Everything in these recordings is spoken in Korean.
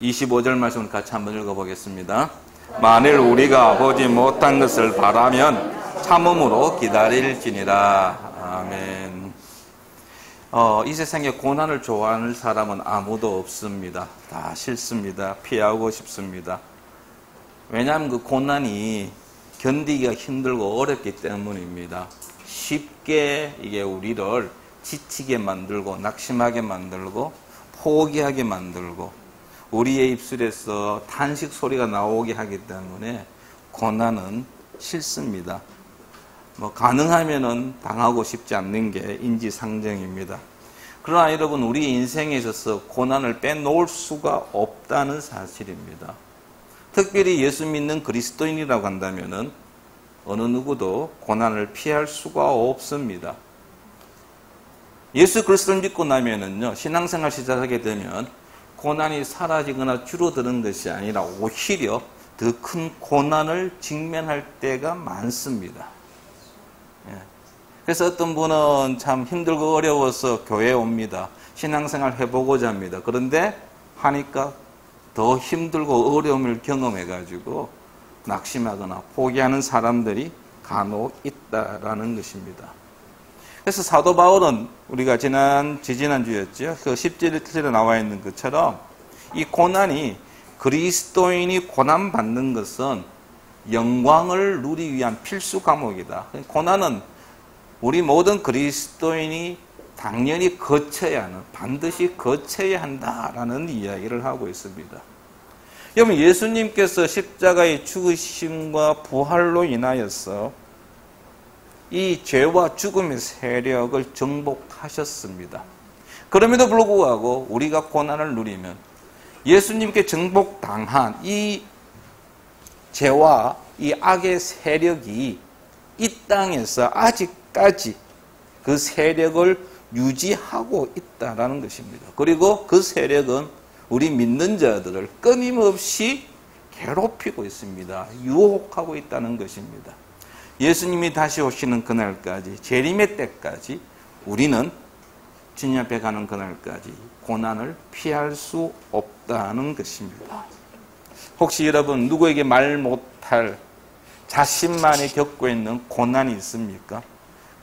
25절 말씀을 같이 한번 읽어보겠습니다. 만일 우리가 보지 못한 것을 바라면 참음으로 기다릴지니라. 아멘. 이 세상에 고난을 좋아하는 사람은 아무도 없습니다. 다 싫습니다. 피하고 싶습니다. 왜냐하면 그 고난이 견디기가 힘들고 어렵기 때문입니다. 쉽게 이게 우리를 지치게 만들고 낙심하게 만들고 포기하게 만들고 우리의 입술에서 탄식 소리가 나오게 하기 때문에 고난은 싫습니다. 가능하면은 당하고 싶지 않는 게 인지상정입니다. 그러나 여러분, 우리 인생에 있어서 고난을 빼놓을 수가 없다는 사실입니다. 특별히 예수 믿는 그리스도인이라고 한다면은 어느 누구도 고난을 피할 수가 없습니다. 예수 그리스도를 믿고 나면은요, 신앙생활 시작하게 되면 고난이 사라지거나 줄어드는 것이 아니라 오히려 더 큰 고난을 직면할 때가 많습니다. 그래서 어떤 분은 참 힘들고 어려워서 교회에 옵니다. 신앙생활 해보고자 합니다. 그런데 하니까 더 힘들고 어려움을 경험해가지고 낙심하거나 포기하는 사람들이 간혹 있다라는 것입니다. 그래서 사도 바울은 우리가 지지난주였죠. 그 10절에 나와 있는 것처럼 이 고난이 그리스도인이 고난받는 것은 영광을 누리기 위한 필수 과목이다. 고난은 우리 모든 그리스도인이 당연히 거쳐야 하는, 반드시 거쳐야 한다라는 이야기를 하고 있습니다. 여러분, 예수님께서 십자가의 죽으심과 부활로 인하여서 이 죄와 죽음의 세력을 정복하셨습니다. 그럼에도 불구하고 우리가 고난을 누리면 예수님께 정복당한 이 죄와 이 악의 세력이 이 땅에서 아직까지 그 세력을 유지하고 있다는 것입니다. 그리고 그 세력은 우리 믿는 자들을 끊임없이 괴롭히고 있습니다. 유혹하고 있다는 것입니다. 예수님이 다시 오시는 그날까지, 재림의 때까지 우리는 주님 앞에 가는 그날까지 고난을 피할 수 없다는 것입니다. 혹시 여러분 누구에게 말 못할 자신만이 겪고 있는 고난이 있습니까?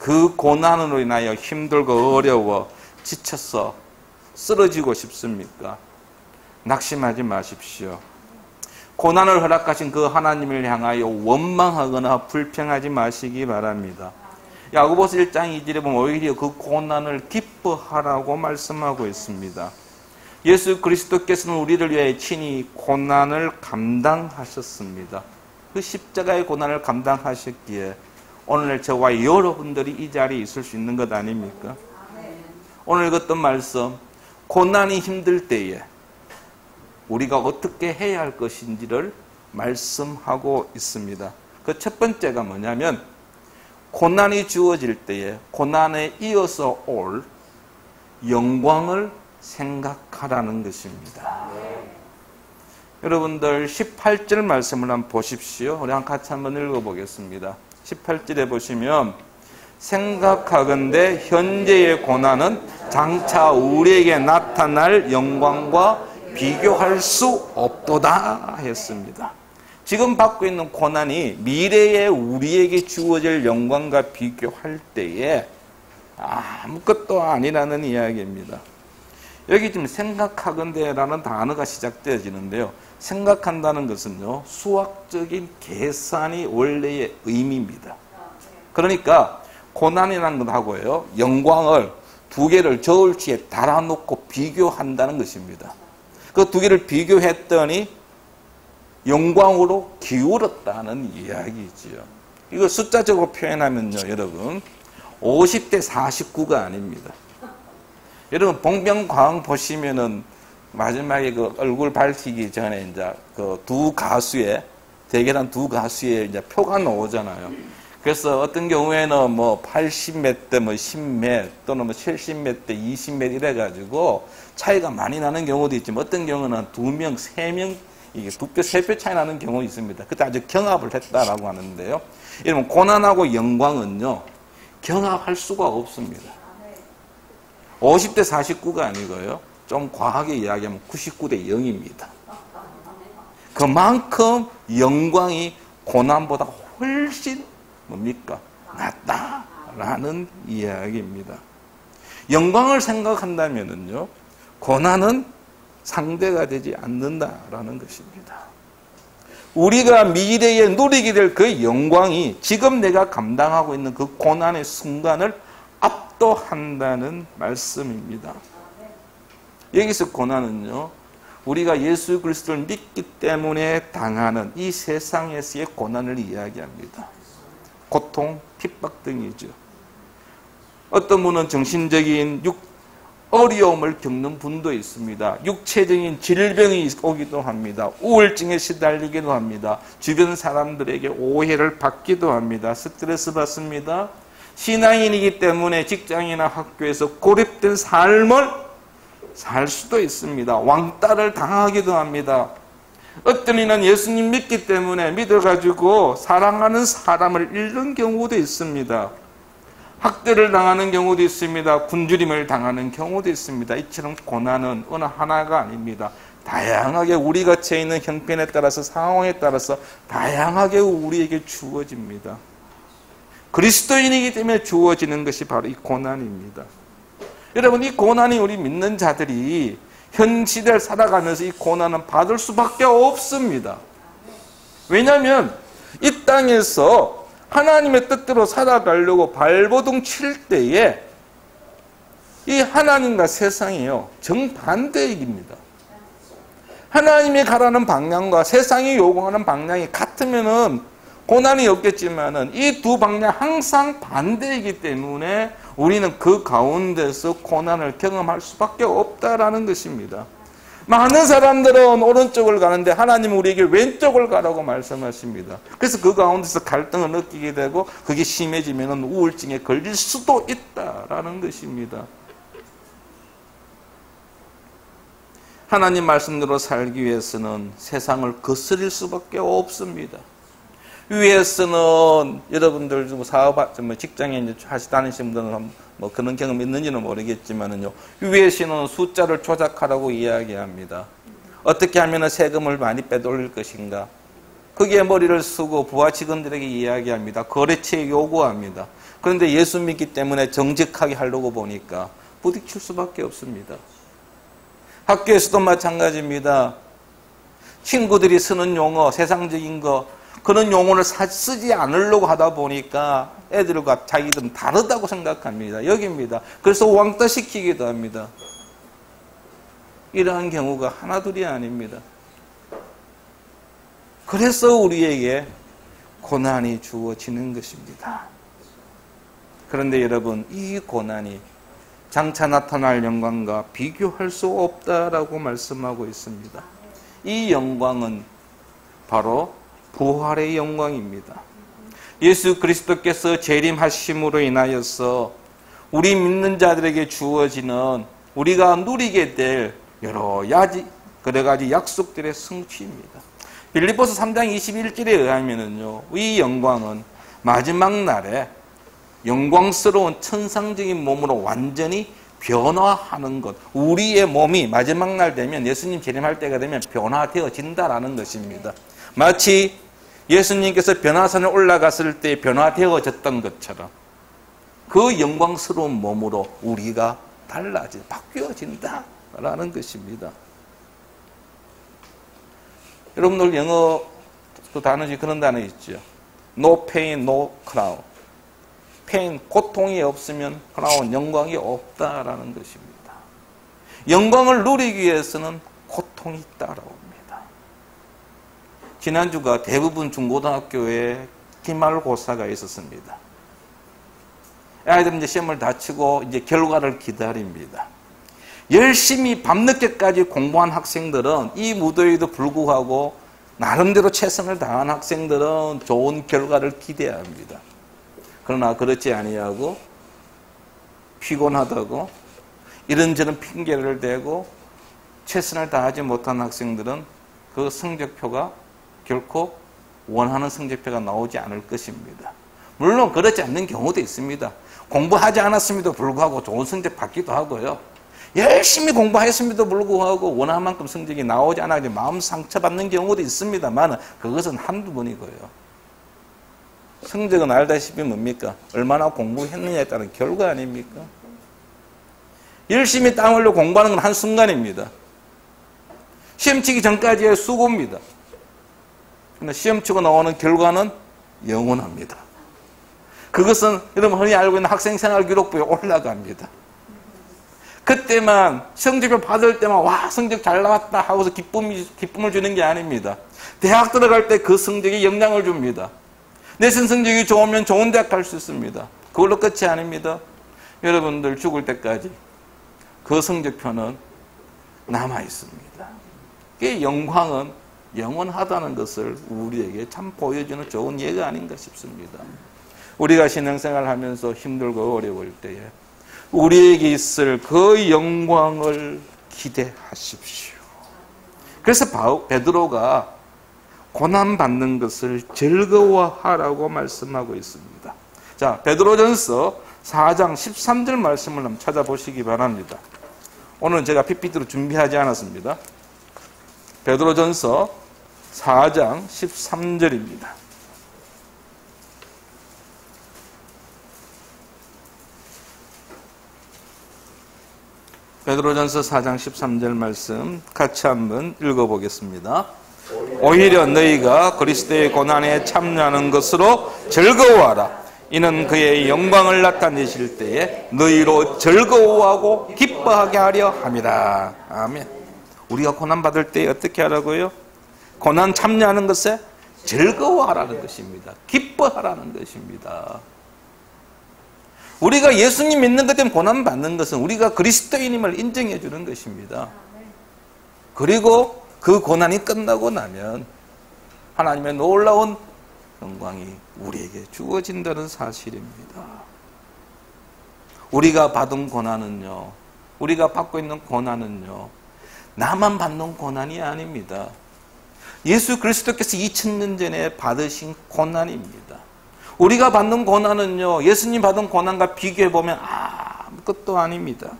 그 고난으로 인하여 힘들고 어려워 지쳐서 쓰러지고 싶습니까? 낙심하지 마십시오. 고난을 허락하신 그 하나님을 향하여 원망하거나 불평하지 마시기 바랍니다. 야고보서 1장 2절에 보면 오히려 그 고난을 기뻐하라고 말씀하고 있습니다. 예수 그리스도께서는 우리를 위해 친히 고난을 감당하셨습니다. 그 십자가의 고난을 감당하셨기에 오늘 저와 여러분들이 이 자리에 있을 수 있는 것 아닙니까? 오늘 읽었던 말씀, 고난이 힘들 때에 우리가 어떻게 해야 할 것인지를 말씀하고 있습니다. 그 첫 번째가 뭐냐면 고난이 주어질 때에 고난에 이어서 올 영광을 생각하라는 것입니다. 여러분들 18절 말씀을 한번 보십시오. 우리 같이 한번 읽어보겠습니다. 18절에 보시면 생각하건대 현재의 고난은 장차 우리에게 나타날 영광과 비교할 수 없도다 했습니다. 지금 받고 있는 고난이 미래에 우리에게 주어질 영광과 비교할 때에 아무것도 아니라는 이야기입니다. 여기 지금 생각하건대라는 단어가 시작되어지는데요. 생각한다는 것은요, 수학적인 계산이 원래의 의미입니다. 그러니까 고난이라는 것하고요, 영광을 두 개를 저울치에 달아놓고 비교한다는 것입니다. 그 두 개를 비교했더니 영광으로 기울었다는 이야기지요. 이거 숫자적으로 표현하면요, 여러분 50대 49가 아닙니다. 여러분 봉변광 보시면은 마지막에 그 얼굴 밝히기 전에 이제 그 두 가수의 대결한 두 가수의 이제 표가 나오잖아요. 그래서 어떤 경우에는 뭐 80몇 대 뭐 10몇 또는 뭐 70몇 대 20몇 이래가지고 차이가 많이 나는 경우도 있지만 어떤 경우는 2명, 3명 이게 2표, 3표 차이 나는 경우 있습니다. 그때 아주 경합을 했다라고 하는데요. 여러분 고난하고 영광은요 경합할 수가 없습니다. 50대 49가 아니고요. 좀 과하게 이야기하면 99대 0입니다. 그만큼 영광이 고난보다 훨씬 뭡니까? 낫다라는 이야기입니다. 영광을 생각한다면요, 고난은 상대가 되지 않는다라는 것입니다. 우리가 미래에 누리게 될 그 영광이 지금 내가 감당하고 있는 그 고난의 순간을 압도한다는 말씀입니다. 여기서 고난은요, 우리가 예수 그리스도를 믿기 때문에 당하는 이 세상에서의 고난을 이야기합니다. 고통, 핍박 등이죠. 어떤 분은 정신적인 어려움을 겪는 분도 있습니다. 육체적인 질병이 오기도 합니다. 우울증에 시달리기도 합니다. 주변 사람들에게 오해를 받기도 합니다. 스트레스 받습니다. 신앙인이기 때문에 직장이나 학교에서 고립된 삶을 살 수도 있습니다. 왕따를 당하기도 합니다. 어떤 이는 예수님 믿기 때문에 믿어가지고 사랑하는 사람을 잃는 경우도 있습니다. 학대를 당하는 경우도 있습니다. 굶주림을 당하는 경우도 있습니다. 이처럼 고난은 어느 하나가 아닙니다. 다양하게 우리가 처해 있는 형편에 따라서, 상황에 따라서 다양하게 우리에게 주어집니다. 그리스도인이기 때문에 주어지는 것이 바로 이 고난입니다. 여러분, 이 고난이 우리 믿는 자들이 현 시대를 살아가면서 이 고난은 받을 수밖에 없습니다. 왜냐하면 이 땅에서 하나님의 뜻대로 살아가려고 발버둥 칠 때에 이 하나님과 세상이요, 정반대입니다. 하나님이 가라는 방향과 세상이 요구하는 방향이 같으면은 고난이 없겠지만은 이 두 방향 항상 반대이기 때문에 우리는 그 가운데서 고난을 경험할 수밖에 없다라는 것입니다. 많은 사람들은 오른쪽을 가는데 하나님은 우리에게 왼쪽을 가라고 말씀하십니다. 그래서 그 가운데서 갈등을 느끼게 되고 그게 심해지면 우울증에 걸릴 수도 있다라는 것입니다. 하나님 말씀대로 살기 위해서는 세상을 거스릴 수밖에 없습니다. 위에서는 여러분들 사업, 직장에 다니시는 분들은 뭐 그런 경험이 있는지는 모르겠지만은요, 위에서는 숫자를 조작하라고 이야기합니다. 어떻게 하면 세금을 많이 빼돌릴 것인가? 거기에 머리를 쓰고 부하 직원들에게 이야기합니다. 거래처에 요구합니다. 그런데 예수 믿기 때문에 정직하게 하려고 보니까 부딪힐 수밖에 없습니다. 학교에서도 마찬가지입니다. 친구들이 쓰는 용어, 세상적인 거, 그런 용어를 쓰지 않으려고 하다 보니까 애들과 자기들은 다르다고 생각합니다. 여기입니다. 그래서 왕따시키기도 합니다. 이러한 경우가 하나둘이 아닙니다. 그래서 우리에게 고난이 주어지는 것입니다. 그런데 여러분, 이 고난이 장차 나타날 영광과 비교할 수 없다라고 말씀하고 있습니다. 이 영광은 바로 부활의 영광입니다. 예수 그리스도께서 재림하심으로 인하여서 우리 믿는 자들에게 주어지는, 우리가 누리게 될 여러 가지 약속들의 성취입니다. 빌립보서 3장 21절에 의하면은요, 이 영광은 마지막 날에 영광스러운 천상적인 몸으로 완전히 변화하는 것, 우리의 몸이 마지막 날 되면, 예수님 재림할 때가 되면 변화되어진다라는 것입니다. 마치 예수님께서 변화산에 올라갔을 때 변화되어졌던 것처럼 그 영광스러운 몸으로 우리가 바뀌어진다라는 것입니다. 여러분들 영어 단어 중에 그런 단어 있죠. No pain, no crown. pain, 고통이 없으면 crown, 영광이 없다라는 것입니다. 영광을 누리기 위해서는 고통이 따라옵니다. 지난주가 대부분 중고등학교에 기말고사가 있었습니다. 아이들은 이제 시험을 다 치고 이제 결과를 기다립니다. 열심히 밤늦게까지 공부한 학생들은 이 무더위에도 불구하고 나름대로 최선을 다한 학생들은 좋은 결과를 기대합니다. 그러나 그렇지 아니하고 피곤하다고 이런저런 핑계를 대고 최선을 다하지 못한 학생들은 그 성적표가 결코 원하는 성적표가 나오지 않을 것입니다. 물론 그렇지 않는 경우도 있습니다. 공부하지 않았음에도 불구하고 좋은 성적 받기도 하고요. 열심히 공부했음에도 불구하고 원하는 만큼 성적이 나오지 않아 마음 상처받는 경우도 있습니다만 그것은 한두 번이고요. 성적은 알다시피 뭡니까? 얼마나 공부했느냐에 따른 결과 아닙니까? 열심히 땀 흘려 공부하는 건 한순간입니다. 시험 치기 전까지의 수고입니다. 그런데 시험 치고 나오는 결과는 영원합니다. 그것은 여러분 흔히 알고 있는 학생생활 기록부에 올라갑니다. 그때만 성적을 받을 때만 와 성적 잘 나왔다 하고서 기쁨을 주는 게 아닙니다. 대학 들어갈 때 그 성적이 영향을 줍니다. 내신 성적이 좋으면 좋은 대학 갈 수 있습니다. 그걸로 끝이 아닙니다. 여러분들 죽을 때까지 그 성적표는 남아 있습니다. 그 영광은 영원하다는 것을 우리에게 참 보여주는 좋은 예가 아닌가 싶습니다. 우리가 신앙생활을 하면서 힘들고 어려울 때에 우리에게 있을 그 영광을 기대하십시오. 그래서 베드로가 고난받는 것을 즐거워하라고 말씀하고 있습니다. 자, 베드로전서 4장 13절 말씀을 한번 찾아보시기 바랍니다. 오늘은 제가 PPT로 준비하지 않았습니다. 베드로전서 4장 13절입니다. 베드로전서 4장 13절 말씀 같이 한번 읽어보겠습니다. 오히려 너희가 그리스도의 고난에 참여하는 것으로 즐거워하라. 이는 그의 영광을 나타내실 때에 너희로 즐거워하고 기뻐하게 하려 함이라. 아멘. 우리가 고난받을 때 어떻게 하라고요? 고난 참여하는 것에 즐거워하라는 것입니다. 기뻐하라는 것입니다. 우리가 예수님 믿는 것 때문에 고난받는 것은 우리가 그리스도인임을 인정해 주는 것입니다. 그리고 그 고난이 끝나고 나면 하나님의 놀라운 영광이 우리에게 주어진다는 사실입니다. 우리가 받은 고난은요, 우리가 받고 있는 고난은요, 나만 받는 고난이 아닙니다. 예수 그리스도께서 2000년 전에 받으신 고난입니다. 우리가 받는 고난은요, 예수님 받은 고난과 비교해보면 아무것도 아닙니다.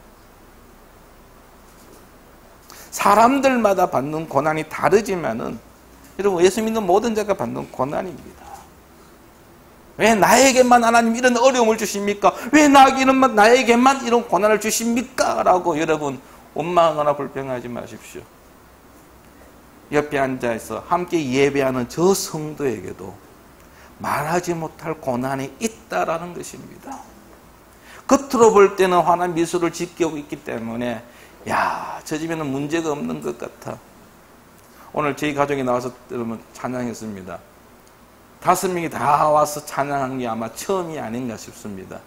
사람들마다 받는 고난이 다르지만은, 여러분, 예수 믿는 모든 자가 받는 고난입니다. 왜 나에게만 하나님 이런 어려움을 주십니까? 왜 나에게만 이런 고난을 주십니까? 라고 여러분, 원망하거나 불평하지 마십시오. 옆에 앉아서 함께 예배하는 저 성도에게도 말하지 못할 고난이 있다라는 것입니다. 겉으로 볼 때는 환한 미소를 지키고 있기 때문에 야, 저 집에는 문제가 없는 것 같아. 오늘 저희 가족이 나와서 여러분 찬양했습니다. 5명이 다 와서 찬양한 게 아마 처음이 아닌가 싶습니다.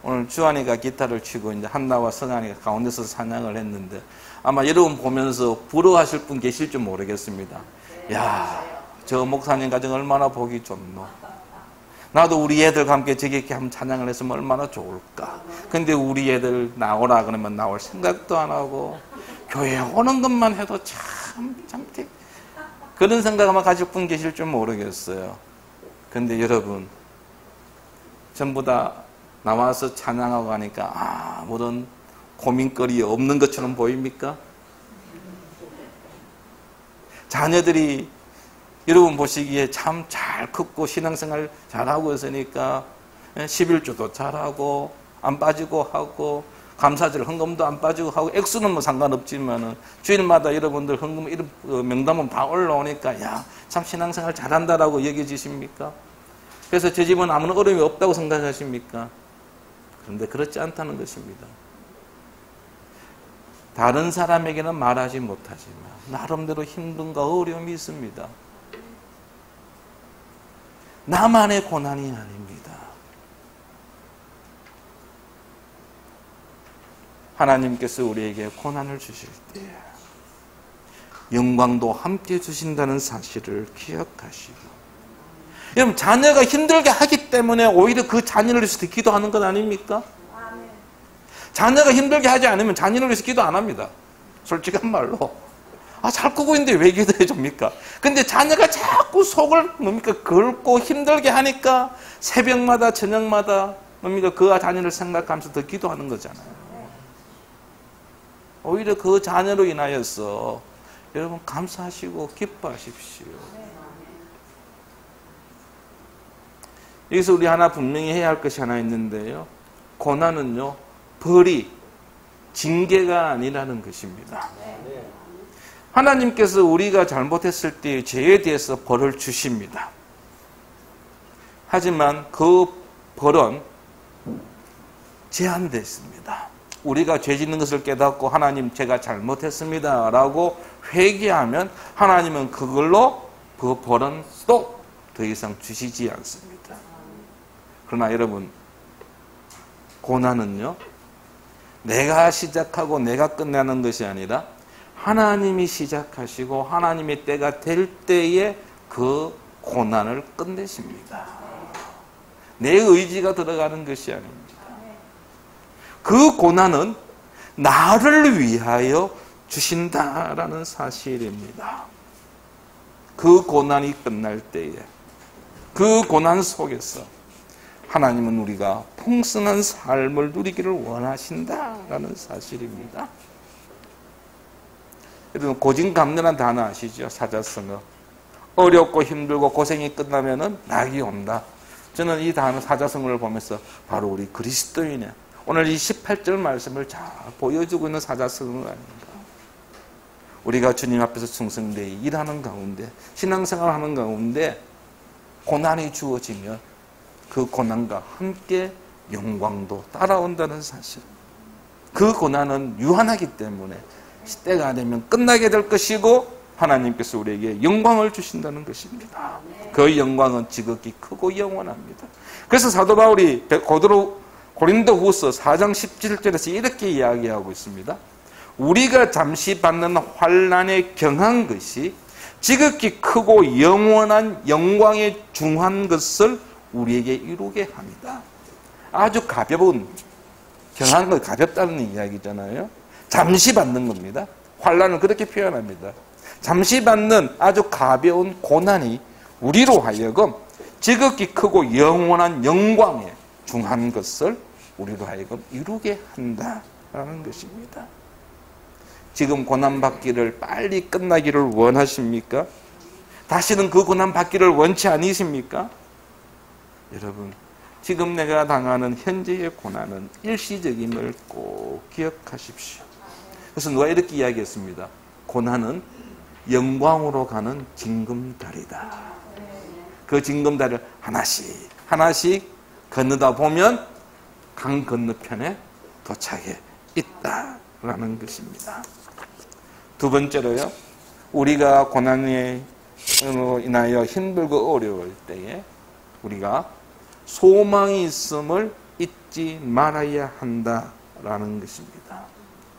오늘 주한이가 기타를 치고 이제 한나와 성한이가 가운데서 찬양을 했는데 아마 여러분 보면서 부러워하실 분 계실 줄 모르겠습니다. 야, 저 목사님 가정 얼마나 보기 좋노. 나도 우리 애들과 함께 저기 이렇게 한번 찬양을 했으면 얼마나 좋을까. 근데 우리 애들 나오라 그러면 나올 생각도 안 하고 교회 오는 것만 해도 참 그런 생각 아마 가질 분 계실 줄 모르겠어요. 근데 여러분 전부 다 나와서 찬양하고 하니까 아무런 고민거리 없는 것처럼 보입니까? 자녀들이 여러분 보시기에 참 잘 컸고 신앙생활 잘하고 있으니까 11조도 잘하고 안 빠지고 하고 감사절 헌금도 안 빠지고 하고 액수는 뭐 상관없지만은 주일마다 여러분들 헌금 이런 명단은 다 올라오니까 야, 참 신앙생활 잘한다라고 여겨지십니까? 그래서 저 집은 아무런 어려움이 없다고 생각하십니까? 그런데 그렇지 않다는 것입니다. 다른 사람에게는 말하지 못하지만 나름대로 힘든가 어려움이 있습니다. 나만의 고난이 아닙니다. 하나님께서 우리에게 고난을 주실 때 영광도 함께 주신다는 사실을 기억하시고, 여러분 자녀가 힘들게 하기 때문에 오히려 그 자녀를 위해서 기도하는 건 아닙니까? 자녀가 힘들게 하지 않으면 자녀를 위해서 기도 안 합니다. 솔직한 말로. 잘 크고 있는데 왜 기도해 줍니까? 근데 자녀가 자꾸 속을 뭡니까? 긁고 힘들게 하니까 새벽마다 저녁마다 뭡니까? 그 자녀를 생각하면서 더 기도하는 거잖아요. 오히려 그 자녀로 인하여서 여러분 감사하시고 기뻐하십시오. 여기서 우리 하나 분명히 해야 할 것이 하나 있는데요. 고난은요, 벌이, 징계가 아니라는 것입니다. 하나님께서 우리가 잘못했을 때 죄에 대해서 벌을 주십니다. 하지만 그 벌은 제한되어 있습니다. 우리가 죄 짓는 것을 깨닫고 하나님 제가 잘못했습니다 라고 회개하면 하나님은 그걸로 그 벌은 또 더 이상 주시지 않습니다. 그러나 여러분, 고난은요, 내가 시작하고 내가 끝나는 것이 아니라 하나님이 시작하시고 하나님의 때가 될 때에 그 고난을 끝내십니다. 내 의지가 들어가는 것이 아닙니다. 그 고난은 나를 위하여 주신다라는 사실입니다. 그 고난이 끝날 때에, 그 고난 속에서 하나님은 우리가 풍성한 삶을 누리기를 원하신다라는 사실입니다. 여러분, 고진감래란 단어 아시죠? 사자성어. 어렵고 힘들고 고생이 끝나면은 낙이 온다. 저는 이 단어 사자성어를 보면서 바로 우리 그리스도인의 오늘 이 18절 말씀을 잘 보여주고 있는 사자성어가 아닌가. 우리가 주님 앞에서 충성되이 일하는 가운데, 신앙생활하는 가운데 고난이 주어지면 그 고난과 함께 영광도 따라온다는 사실. 그 고난은 유한하기 때문에 때가 되면 끝나게 될 것이고 하나님께서 우리에게 영광을 주신다는 것입니다. 그 영광은 지극히 크고 영원합니다. 그래서 사도 바울이 고린도후서 4장 17절에서 이렇게 이야기하고 있습니다. 우리가 잠시 받는 환난에 경한 것이 지극히 크고 영원한 영광에 중한 것을 우리에게 이루게 합니다. 아주 가벼운, 경한 것 가볍다는 이야기잖아요. 잠시 받는 겁니다. 환난을 그렇게 표현합니다. 잠시 받는 아주 가벼운 고난이 우리로 하여금 지극히 크고 영원한 영광에 중한 것을 우리로 하여금 이루게 한다라는 것입니다. 지금 고난받기를 빨리 끝나기를 원하십니까? 다시는 그 고난받기를 원치 않으십니까? 여러분, 지금 내가 당하는 현재의 고난은 일시적임을 꼭 기억하십시오. 그래서 누가 이렇게 이야기했습니다. 고난은 영광으로 가는 징검다리다. 그 징검다리를 하나씩 하나씩 건너다 보면 강 건너편에 도착해 있다라는 것입니다. 두 번째로요, 우리가 고난에 인하여 힘들고 어려울 때에 우리가 소망이 있음을 잊지 말아야 한다라는 것입니다.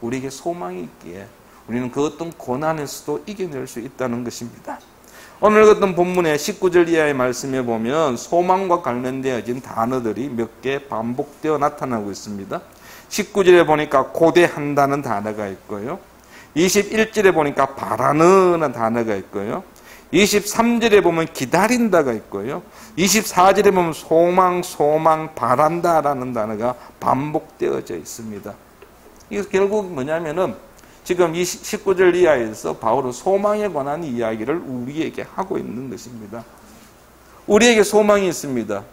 우리에게 소망이 있기에 우리는 그 어떤 고난에서도 이겨낼 수 있다는 것입니다. 오늘 같은 본문의 19절 이하의 말씀에 보면 소망과 관련되어진 단어들이 몇 개 반복되어 나타나고 있습니다. 19절에 보니까 고대한다는 단어가 있고요. 21절에 보니까 바라는 단어가 있고요. 23절에 보면 기다린다가 있고요. 24절에 보면 소망, 바란다라는 단어가 반복되어져 있습니다. 이게 결국 뭐냐면은 지금 이 19절 이하에서 바울은 소망에 관한 이야기를 우리에게 하고 있는 것입니다. 우리에게 소망이 있습니다.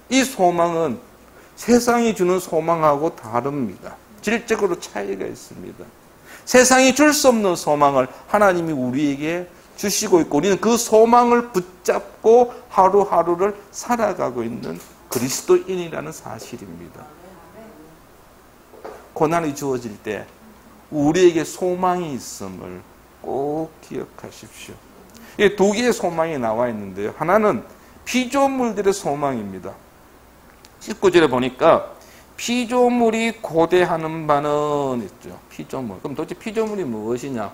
이 소망은 세상이 주는 소망하고 다릅니다. 질적으로 차이가 있습니다. 세상이 줄 수 없는 소망을 하나님이 우리에게 주시고 있고 우리는 그 소망을 붙잡고 하루하루를 살아가고 있는 그리스도인이라는 사실입니다. 고난이 주어질 때 우리에게 소망이 있음을 꼭 기억하십시오. 이게 두 개의 소망이 나와 있는데요. 하나는 피조물들의 소망입니다. 19절에 보니까 피조물이 고대하는 바는 있죠. 피조물. 그럼 도대체 피조물이 무엇이냐?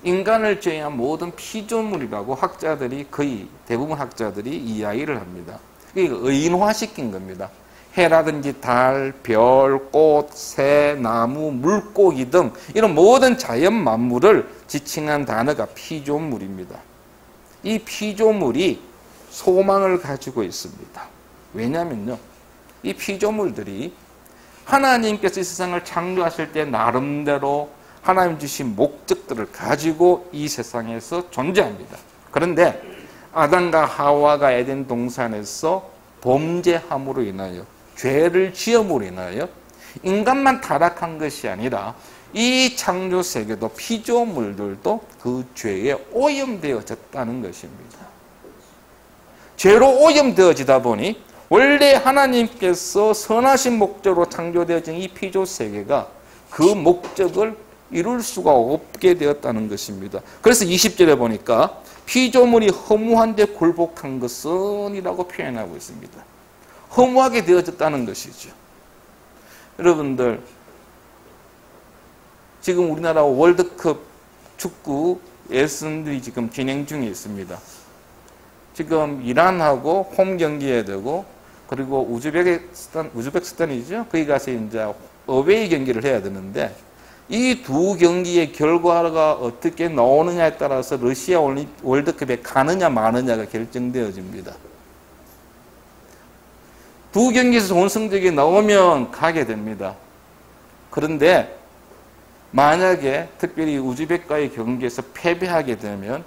인간을 제외한 모든 피조물이라고 학자들이 거의 대부분 학자들이 이야기를 합니다. 이게 의인화시킨 겁니다. 해라든지 달, 별, 꽃, 새, 나무, 물고기 등 이런 모든 자연 만물을 지칭한 단어가 피조물입니다. 이 피조물이 소망을 가지고 있습니다. 왜냐면요, 이 피조물들이 하나님께서 이 세상을 창조하실 때 나름대로 하나님 주신 목적들을 가지고 이 세상에서 존재합니다. 그런데 아담과 하와가 에덴 동산에서 범죄함으로 인하여, 죄를 지음으로 인하여 인간만 타락한 것이 아니라 이 창조 세계도 피조물들도 그 죄에 오염되어졌다는 것입니다. 죄로 오염되어지다 보니 원래 하나님께서 선하신 목적으로 창조되어진 이 피조 세계가 그 목적을 이룰 수가 없게 되었다는 것입니다. 그래서 20절에 보니까 피조물이 허무한데 굴복한 것은 이라고 표현하고 있습니다. 허무하게 되어졌다는 것이죠. 여러분들, 지금 우리나라 월드컵 축구 예선들이 지금 진행 중에 있습니다. 지금 이란하고 홈 경기해야 되고, 그리고 우즈베키스탄이죠. 거기 가서 이제 어웨이 경기를 해야 되는데, 이 두 경기의 결과가 어떻게 나오느냐에 따라서 러시아 월드컵에 가느냐 마느냐가 결정되어집니다. 두 경기에서 좋은 성적이 나오면 가게 됩니다. 그런데 만약에 특별히 우즈벡과의 경기에서 패배하게 되면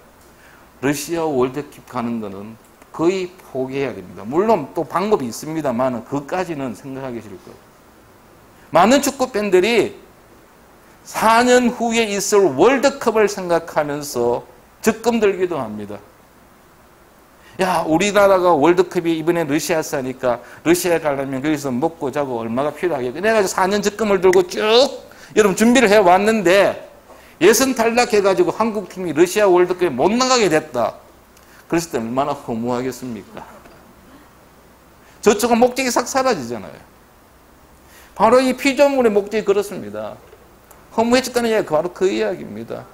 러시아 월드컵 가는 거는 거의 포기해야 됩니다. 물론 또 방법이 있습니다만 그것까지는 생각하기 싫을 거예요. 많은 축구 팬들이 4년 후에 있을 월드컵을 생각하면서 적금 들기도 합니다. 야, 우리나라가 월드컵이 이번에 러시아 사니까 러시아에 가려면 거기서 먹고 자고 얼마가 필요하겠다. 내가 4년 적금을 들고 쭉 여러분 준비를 해왔는데 예선 탈락해가지고 한국팀이 러시아 월드컵에 못 나가게 됐다. 그랬을 때 얼마나 허무하겠습니까? 저쪽은 목적이 싹 사라지잖아요. 바로 이 피조물의 목적이 그렇습니다. 허무해졌다는 이야기가 바로 그 이야기입니다.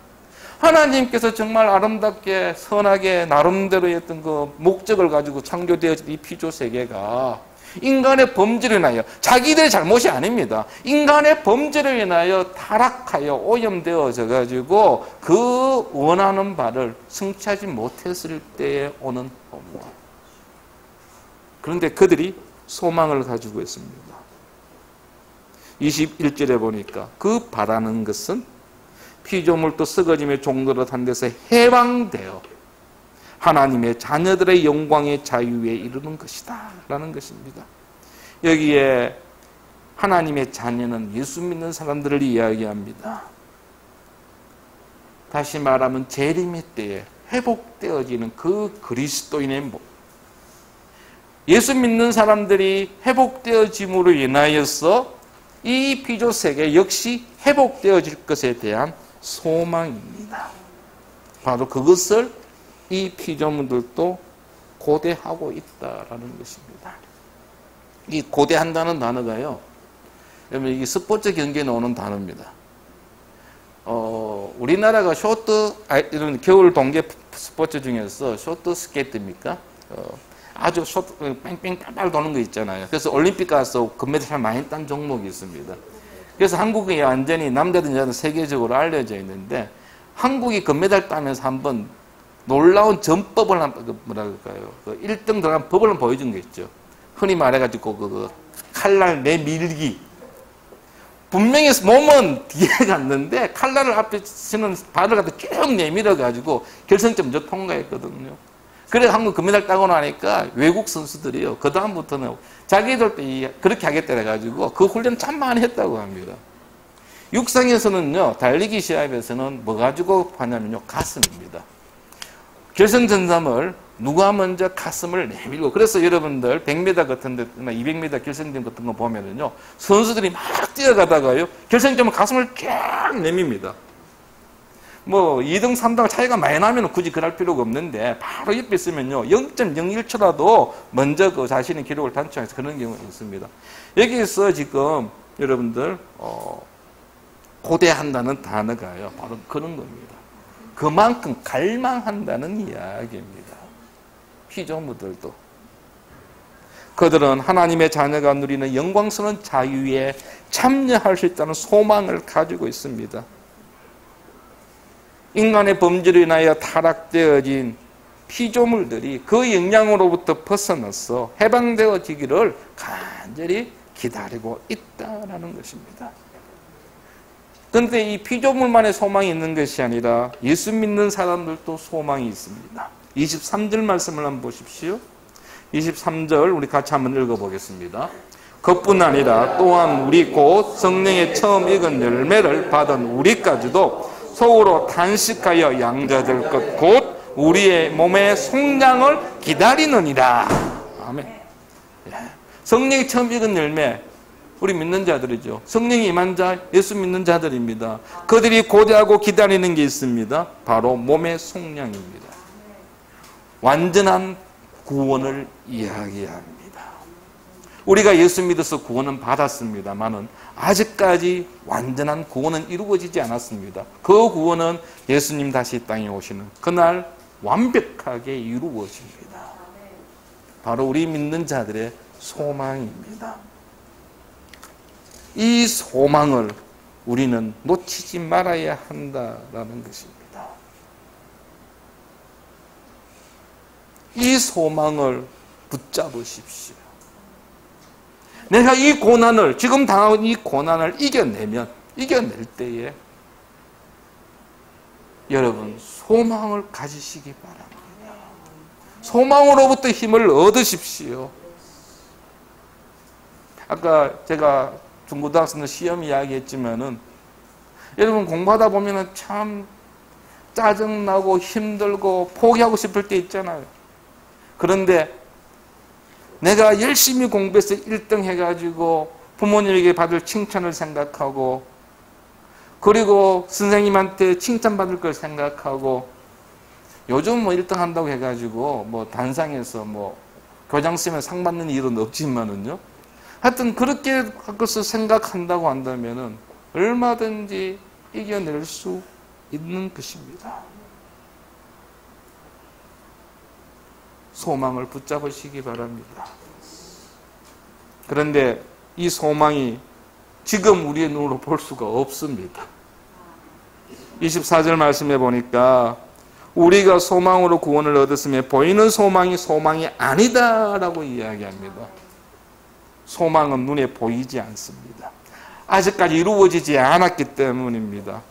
하나님께서 정말 아름답게 선하게 나름대로 했던 그 목적을 가지고 창조되어진 이 피조 세계가 인간의 범죄로 인하여, 자기들의 잘못이 아닙니다. 인간의 범죄로 인하여 타락하여 오염되어져 가지고 그 원하는 바를 성취하지 못했을 때에 오는 허무. 그런데 그들이 소망을 가지고 있습니다. 21절에 보니까 그 바라는 것은 피조물도 썩어짐의 종로로 탄 데서 해방되어 하나님의 자녀들의 영광의 자유에 이르는 것이다 라는 것입니다. 여기에 하나님의 자녀는 예수 믿는 사람들을 이야기합니다. 다시 말하면 재림의 때에 회복되어지는 그 그리스도인의 몸, 예수 믿는 사람들이 회복되어짐으로 인하여서 이 피조세계 역시 회복되어질 것에 대한 소망입니다. 바로 그것을 이 피조물들도 고대하고 있다라는 것입니다. 이 고대한다는 단어가요, 여러분 이 스포츠 경기에 나오는 단어입니다. 우리나라가 이런 겨울 동계 스포츠 중에서 쇼트 스케이트입니까? 아주 뺑뺑 빨빨 도는 거 있잖아요. 그래서 올림픽 가서 금메달 많이 딴 종목이 있습니다. 그래서 한국이 완전히 남자든 여자든 세계적으로 알려져 있는데, 한국이 금메달 따면서 한번 놀라운 전법을 뭐랄까요, 1등 들어간 법을 한번 보여준 게 있죠. 흔히 말해가지고 그 칼날 내밀기. 분명히 몸은 뒤에 갔는데 칼날을 앞에 치는 발을 갖다 쭉 내밀어가지고 결승점 저 통과했거든요. 그래 한국 금메달 따고 나니까 외국 선수들이요, 그 다음부터는 자기들도 그렇게 하겠다 해가지고 그 훈련 참 많이 했다고 합니다. 육상에서는요, 달리기 시합에서는 뭐 가지고 하냐면요, 가슴입니다. 결승전삼을 누가 먼저 가슴을 내밀고, 그래서 여러분들 100m 같은 데나 200m 결승전 같은 거 보면은요, 선수들이 막 뛰어가다가요, 결승점은 가슴을 쫙 내밉니다. 뭐 2등, 3등 차이가 많이 나면 굳이 그럴 필요가 없는데, 바로 옆에 있으면요 0.01초라도 먼저 그 자신의 기록을 단축해서 그런 경우가 있습니다. 여기서 지금 여러분들 고대한다는 단어가요, 바로 그런 겁니다. 그만큼 갈망한다는 이야기입니다. 피조물들도. 그들은 하나님의 자녀가 누리는 영광스러운 자유에 참여할 수 있다는 소망을 가지고 있습니다. 인간의 범죄로 인하여 타락되어진 피조물들이 그 영향으로부터 벗어나서 해방되어지기를 간절히 기다리고 있다라는 것입니다. 그런데 이 피조물만의 소망이 있는 것이 아니라 예수 믿는 사람들도 소망이 있습니다. 23절 말씀을 한번 보십시오. 23절 우리 같이 한번 읽어보겠습니다. 그뿐 아니라 또한 우리 곧 성령의 처음 익은 열매를 받은 우리까지도 속으로 단식하여 양자될 것 곧 우리의 몸의 성장을 기다리느니라. 아멘. 성령이 처음 익은 열매, 우리 믿는 자들이죠. 성령이 임한 자, 예수 믿는 자들입니다. 그들이 고대하고 기다리는 게 있습니다. 바로 몸의 속량입니다. 완전한 구원을 이야기합니다. 우리가 예수 믿어서 구원은 받았습니다만은 아직까지 완전한 구원은 이루어지지 않았습니다. 그 구원은 예수님 다시 땅에 오시는 그날 완벽하게 이루어집니다. 바로 우리 믿는 자들의 소망입니다. 이 소망을 우리는 놓치지 말아야 한다라는 것입니다. 이 소망을 붙잡으십시오. 내가 이 고난을, 지금 당하고 있는 이 고난을 이겨낼 때에 여러분 소망을 가지시기 바랍니다. 소망으로부터 힘을 얻으십시오. 아까 제가 중고등학생들 시험 이야기했지만은 여러분 공부하다 보면은 참 짜증나고 힘들고 포기하고 싶을 때 있잖아요. 그런데 내가 열심히 공부해서 1등 해가지고 부모님에게 받을 칭찬을 생각하고 그리고 선생님한테 칭찬받을 걸 생각하고 요즘 뭐 1등 한다고 해가지고 뭐 단상에서 뭐 교장 쓰면 상 받는 일은 없지만은요. 하여튼 그렇게 그것을 생각한다고 한다면은 얼마든지 이겨낼 수 있는 것입니다. 소망을 붙잡으시기 바랍니다. 그런데 이 소망이 지금 우리의 눈으로 볼 수가 없습니다. 24절 말씀해 보니까 우리가 소망으로 구원을 얻었으며 보이는 소망이 아니다라고 이야기합니다. 소망은 눈에 보이지 않습니다. 아직까지 이루어지지 않았기 때문입니다.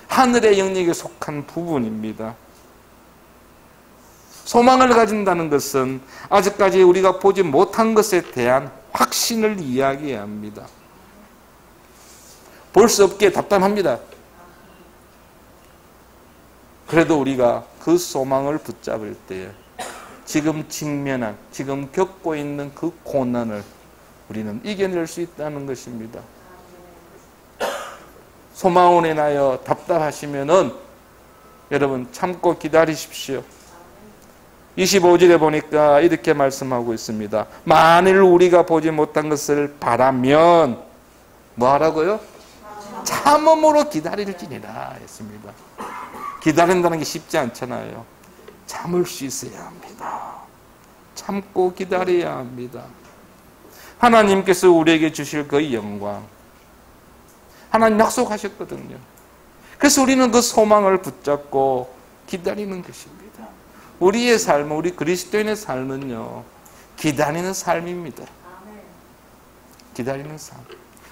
하늘의 영역에 속한 부분입니다. 소망을 가진다는 것은 아직까지 우리가 보지 못한 것에 대한 확신을 이야기합니다. 볼 수 없기에 답답합니다. 그래도 우리가 그 소망을 붙잡을 때에 지금 지금 겪고 있는 그 고난을 우리는 이겨낼 수 있다는 것입니다. 소망으로 인하여 답답하시면은 여러분 참고 기다리십시오. 25절에 보니까 이렇게 말씀하고 있습니다. 만일 우리가 보지 못한 것을 바라면 뭐 하라고요? 참음으로 기다릴지니라 했습니다. 기다린다는 게 쉽지 않잖아요. 참을 수 있어야 합니다. 참고 기다려야 합니다. 하나님께서 우리에게 주실 그 영광 하나님 약속하셨거든요. 그래서 우리는 그 소망을 붙잡고 기다리는 것입니다. 우리의 삶은, 우리 그리스도인의 삶은요, 기다리는 삶입니다. 기다리는 삶.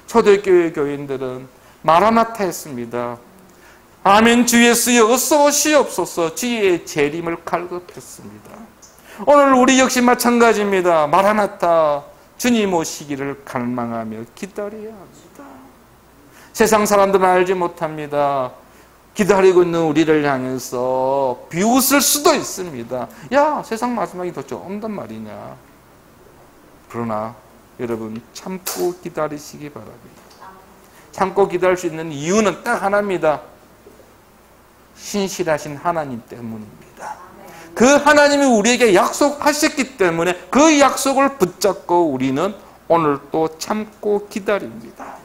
초대교회 교인들은 마라나타 했습니다. 아멘 주 예수여 어서 오시옵소서. 주의 재림을 갈급했습니다. 오늘 우리 역시 마찬가지입니다. 마라나타 주님 오시기를 갈망하며 기다려야 합니다. 세상 사람들은 알지 못합니다. 기다리고 있는 우리를 향해서 비웃을 수도 있습니다. 야, 세상 마지막이 더 온단 말이냐. 그러나 여러분 참고 기다리시기 바랍니다. 참고 기다릴 수 있는 이유는 딱 하나입니다. 신실하신 하나님 때문입니다. 그 하나님이 우리에게 약속하셨기 때문에 그 약속을 붙잡고 우리는 오늘 또 참고 기다립니다.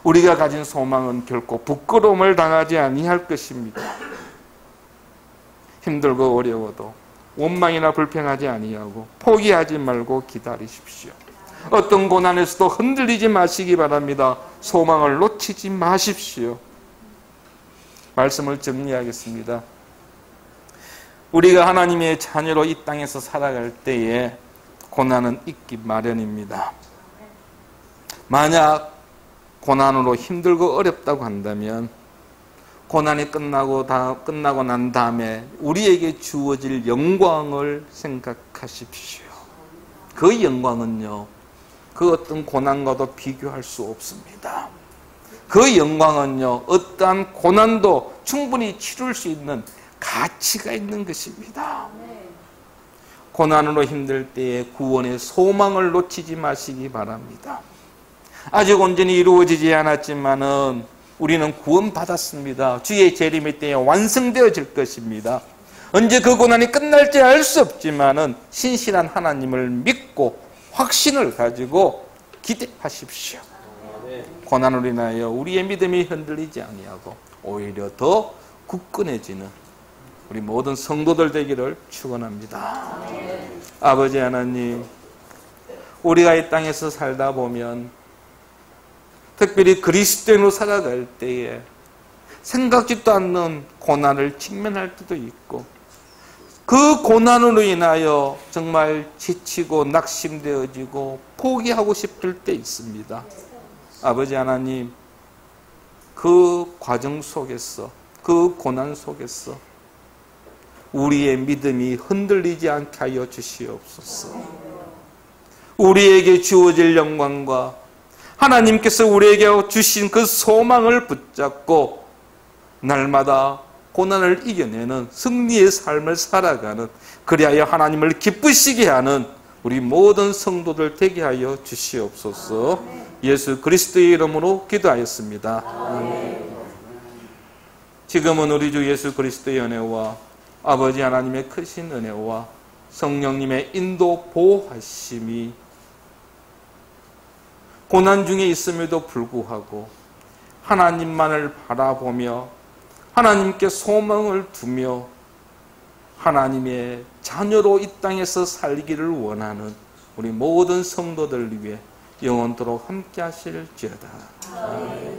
우리가 가진 소망은 결코 부끄러움을 당하지 아니할 것입니다. 힘들고 어려워도 원망이나 불평하지 아니하고 포기하지 말고 기다리십시오. 어떤 고난에서도 흔들리지 마시기 바랍니다. 소망을 놓치지 마십시오. 말씀을 정리하겠습니다. 우리가 하나님의 자녀로 이 땅에서 살아갈 때에 고난은 있기 마련입니다. 만약 고난으로 힘들고 어렵다고 한다면 고난이 끝나고 난 다음에 우리에게 주어질 영광을 생각하십시오. 그 영광은요, 그 어떤 고난과도 비교할 수 없습니다. 그 영광은요, 어떠한 고난도 충분히 치룰 수 있는 가치가 있는 것입니다. 고난으로 힘들 때에 구원의 소망을 놓치지 마시기 바랍니다. 아직 온전히 이루어지지 않았지만은 우리는 구원받았습니다. 주의 재림의 때에 완성되어질 것입니다. 언제 그 고난이 끝날지 알 수 없지만은 신실한 하나님을 믿고 확신을 가지고 기대하십시오. 고난으로 인하여 우리의 믿음이 흔들리지 아니하고 오히려 더 굳건해지는 우리 모든 성도들 되기를 축원합니다. 아버지 하나님, 우리가 이 땅에서 살다 보면 특별히 그리스도인으로 살아갈 때에 생각지도 않는 고난을 직면할 때도 있고 그 고난으로 인하여 정말 지치고 낙심되어지고 포기하고 싶을 때 있습니다. 아버지 하나님, 그 과정 속에서, 그 고난 속에서 우리의 믿음이 흔들리지 않게 하여 주시옵소서. 우리에게 주어질 영광과 하나님께서 우리에게 주신 그 소망을 붙잡고 날마다 고난을 이겨내는 승리의 삶을 살아가는, 그리하여 하나님을 기쁘시게 하는 우리 모든 성도들 되게 하여 주시옵소서. 예수 그리스도의 이름으로 기도하였습니다. 아멘. 지금은 우리 주 예수 그리스도의 은혜와 아버지 하나님의 크신 은혜와 성령님의 인도 보호하심이 고난 중에 있음에도 불구하고 하나님만을 바라보며 하나님께 소망을 두며 하나님의 자녀로 이 땅에서 살기를 원하는 우리 모든 성도들 위해 영원토록 함께 하실지어다. 아멘.